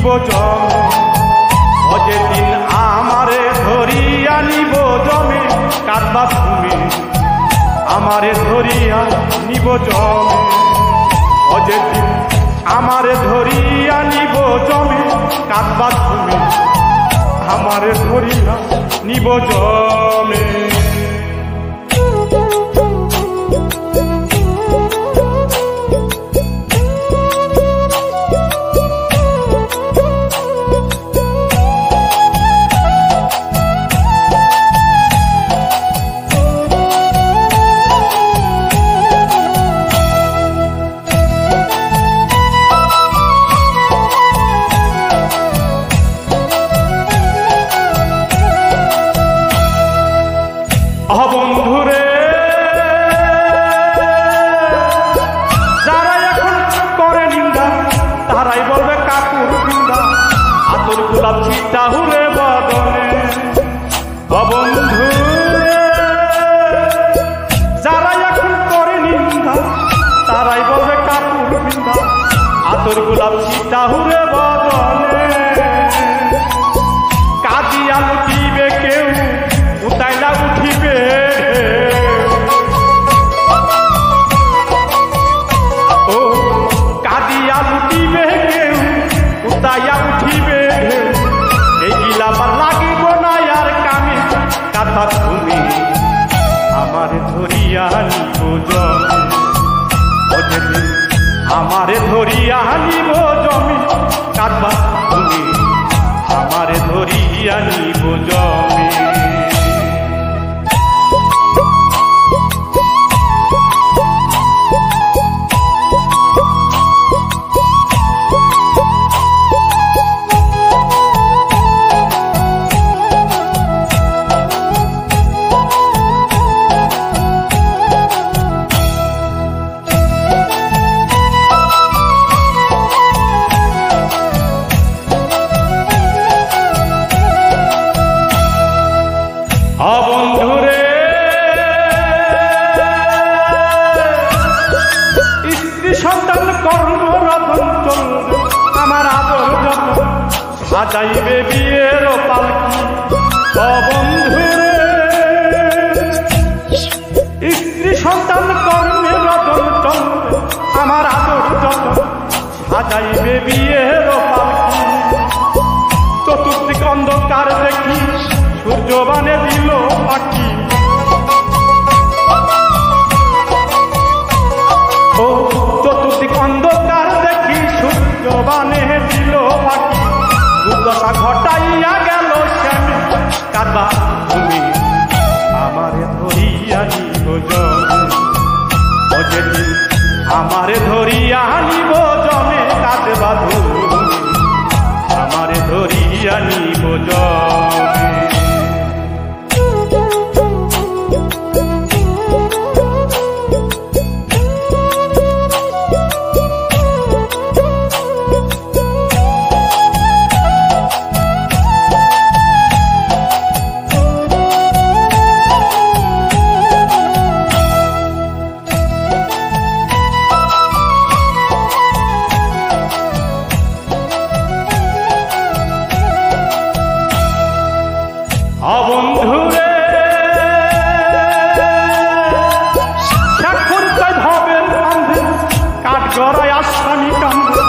নিব জমে যেদিন আমারে ধরিয়া নিব জমে কাঁদবা তুমি আমারে ধরিয়া নিব জমে যেদিন আমারে ধরিয়া নিব জমে কাঁদবা তুমি আমারে ধরিয়া নিব জমে বন্ধুরে যারা এখন করে নিন্দা তারাই বলবে কাকুর নিন্দা আতর গোলাপ চিতা হুরে বদনে বন্ধুরে যারা এখন করে নিন্দা তারাই বলবে কাকুর নিন্দা আতর গোলাপ চিতা হুরে বদনে কাঁদিয়া লুটিবে কেউ উতাইলা উঠিবে ও কাঁদিয়া লুটিবে কেউ উতাইয়া উঠিবে এইগুলা আমার লাগিব না আর কামে কাঁদবা তুমি আমারে ধরিয়া নিব জমে আমারে ধরিয়া নিব জমে কাঁদবা তুমি আমারে ধরিয়া নিব জমে বন্ধুরে স্ত্রী সন্তান কর্মরতন চলবে আমার আদর যত সাজাইবে বিয়ের পালকি বন্ধুরে স্ত্রী সন্তান কর্মে রতন চলবে আমার আদর যত সাজাইবে বিয়ের পালকি চতুর্দিক অন্ধকার দেখি সূর্যবানে দিল পাখি ও চতুর্দিক অন্ধকার দেখি সূর্যবানে দিল পাখি দুর্দশা ঘটাইয়া গেল শ্যামে কাঁদবা তুমি আমারে ধরিয়া নিব জমে যেদিন আমারে ধরিয়া নিব জমে কাঁদবা তুমি আমারে ধরিয়া নিব জমে বন্ধুরে স্বাক্ষর তাই ভাবের কান্ধে কাঠ গড়ায় আসামি কান্দে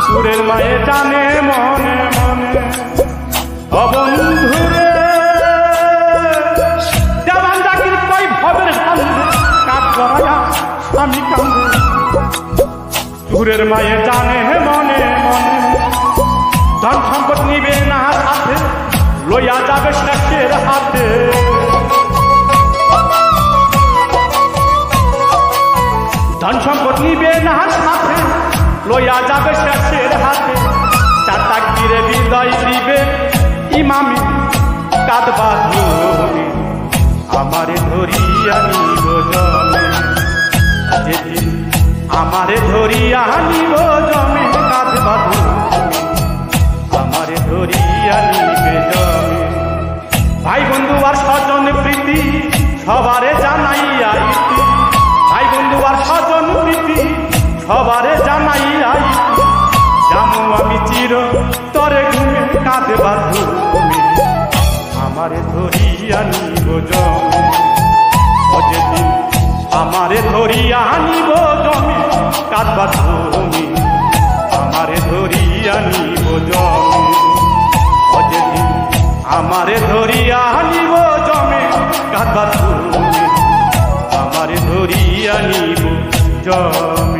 সুরের মায়ে জানে মনে মনে বন্ধুরে দেওয়ান জাকির কই ভাবের কান্ধে কাঠ গড়ায় আসামি কান্দে সুরের মায়ে জানে মনে মনে ধন সম্পদ নিবে না সাথে লইয়া যাবে শেষের হাতে ধন সম্পদ নিবে না সাথে লইয়া যাবে শেষের হাতে চার তাকবীরে বিদায় দিবে ইমামি কাঁদবা তুমি আমারে ধরিয়া নিব জমে যেদিন আমারে ধরিয়া নিব জমে কাঁদবা তুমি আমারে ধরিয়া নিবে জমে ভাই বন্ধু আর স্বজন প্রীতি সবারে জানাইয়া ভাই বন্ধু আর স্বজন প্রীতি সবারে জানাইয়া জামু আমি চির আমারে ধরিয়া নিব জমি যেদিন আমারে ধরিয়া নিব জমি কাঁদবা তুমি আমারে ধরিয়া নিব জমি যেদিন আমারে ধরিয়া নিব জমি কাঁদবা তুমি আমারে ধরিয়া নিব জমি।